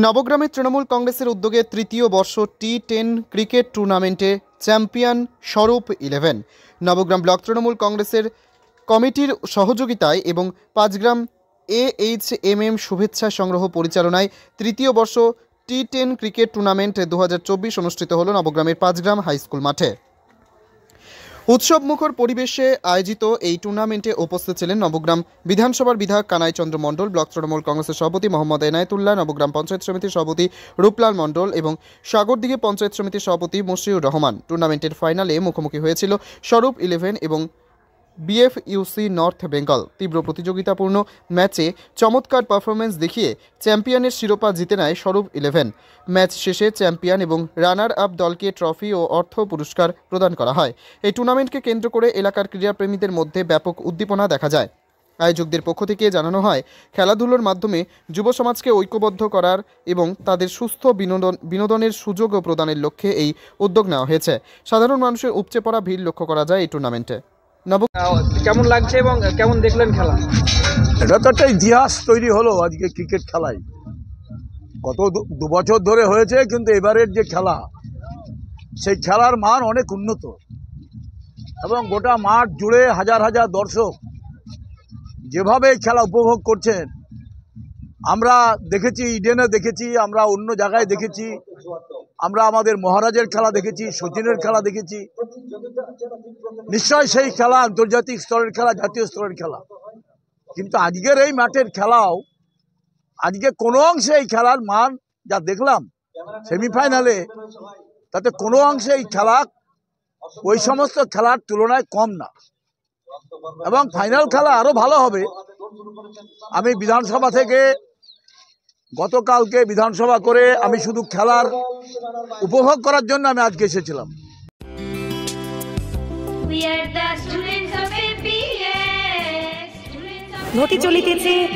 নবগ্রামে তৃণমূল কংগ্রেসের উদ্যোগে তৃতীয় বর্ষ টি10 ক্রিকেট টুর্নামেন্টে চ্যাম্পিয়ন স্বরূপ 11। নবগ্রাম ব্লক তৃণমূল কংগ্রেসের কমিটির সহযোগিতায় এবং পাঁচগ্রাম AHMM শুভেচ্ছা সংগ্রহ পরিচালনায় তৃতীয় বর্ষ টি10 ক্রিকেট টুর্নামেন্ট 2024 অনুষ্ঠিত হল নবগ্রামের পাঁচগ্রাম হাই স্কুল মাঠে। উৎসবমুখর পরিবেশে আয়োজিত এই টুর্নামেন্টে উপস্থিত ছিলেন নবগ্রাম বিধানসভার বিধায়ক কানাই চন্দ্র মণ্ডল, ব্লক তৃণমূল কংগ্রেসের সভাপতি মোহাম্মদ এনায়েতুল্লাহ, নবগ্রাম পঞ্চায়েত সমিতির সভাপতি রূপলাল মণ্ডল এবং সাগরদিঘি পঞ্চায়েত সমিতির সভাপতি মুশিউর রহমান। টুর্নামেন্টের ফাইনালে মুখোমুখি হয়েছিল স্বরূপ 11 এবং BFUC নর্থ বেঙ্গল। তীব্র প্রতিযোগিতাপূর্ণ ম্যাচে চমৎকার পারফরমেন্স দেখিয়ে চ্যাম্পিয়নের শিরোপা জিতে নেয় স্বরূপ 11। ম্যাচ শেষে চ্যাম্পিয়ন এবং রানার আপ দলকে ট্রফি ও অর্থ পুরস্কার প্রদান করা হয়। এই টুর্নামেন্টকে কেন্দ্র করে এলাকার ক্রীড়াপ্রেমীদের মধ্যে ব্যাপক উদ্দীপনা দেখা যায়। আয়োজকদের পক্ষ থেকে জানানো হয়, খেলাধুলোর মাধ্যমে যুব সমাজকে ঐক্যবদ্ধ করার এবং তাদের সুস্থ বিনোদনের সুযোগ প্রদানের লক্ষ্যে এই উদ্যোগ নেওয়া হয়েছে। সাধারণ মানুষের উপচে পড়া ভিড় লক্ষ্য করা যায় এই টুর্নামেন্টে। কেমন লাগছে এবং কেমন দেখলেন খেলা? এটা তো একটা ইতিহাস তৈরি হলো আজকে ক্রিকেট খেলায়। গত 2 বছর ধরে হয়েছে, কিন্তু এবারের যে খেলা, সেই খেলার মান অনেক উন্নত এবং গোটা মাঠ জুড়ে হাজার হাজার দর্শক যেভাবে খেলা উপভোগ করছেন, আমরা দেখেছি, ইডেনে দেখেছি, আমরা অন্য জায়গায় দেখেছি, আমরা আমাদের মহারাজের খেলা দেখেছি, সচিনের খেলা দেখেছি। নিশ্চয় সেই খেলা আন্তর্জাতিক স্তরের খেলা, জাতীয় স্তরের খেলা, কিন্তু আজকের এই মাঠের খেলাও আজকে কোনো অংশে এই খেলার মান যা দেখলাম সেমিফাইনালে, তাতে কোনো অংশে এই খেলা ওই সমস্ত খেলার তুলনায় কম না এবং ফাইনাল খেলা আরো ভালো হবে। আমি বিধানসভা থেকে গতকালকে বিধানসভা করে আমি শুধু খেলার উপভোগ করার জন্য আমি আজকে এসেছিলাম।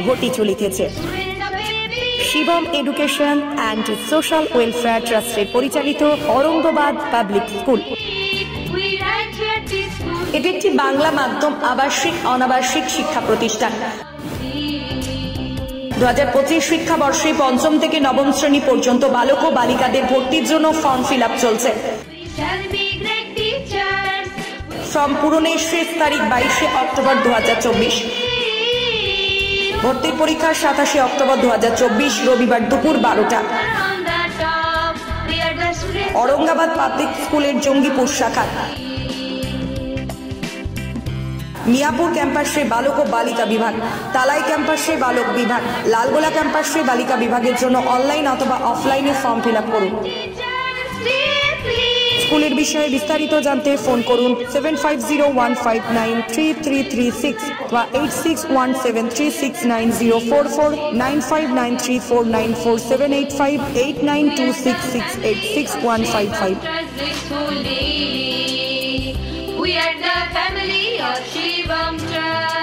ঘটি চলিতেছে Shivam education and social welfare ট্রাস্টের পরিচালিত অরঙ্গবাদ পাবলিক স্কুল। এটি একটি বাংলা মাধ্যম আবাসিক অনাবাসিক শিক্ষা প্রতিষ্ঠান। 2025 শিক্ষাবর্ষে 5ম থেকে 9ম শ্রেণী পর্যন্ত বালক ও বালিকাদের ভর্তির জন্য ফর্ম ফিল আপ চলছে। ফর্ম পূরণের শেষ তারিখ 22শে অক্টোবর 2024। ভর্তির পরীক্ষা 27শে অক্টোবর 2024 রবিবার দুপুর 12টা। অরঙ্গাবাদ পাবলিক স্কুলের জঙ্গিপুর শাখা। মিয়াপুর ক্যাম্পাসে বালক ও বালিকা বিভাগ, তালাই ক্যাম্পাসে বালক বিভাগ, লালগোলা ক্যাম্পাসে বালিকা বিভাগের জন্য অনলাইন অথবা অফলাইনে ফর্ম ফিল আপ করুন। স্কুলের বিষয়ে বিস্তারিত জানতে ফোন করুন 7501593336 বা 8617369044 9593494785 8926686155। We are the family of Shivam Trust.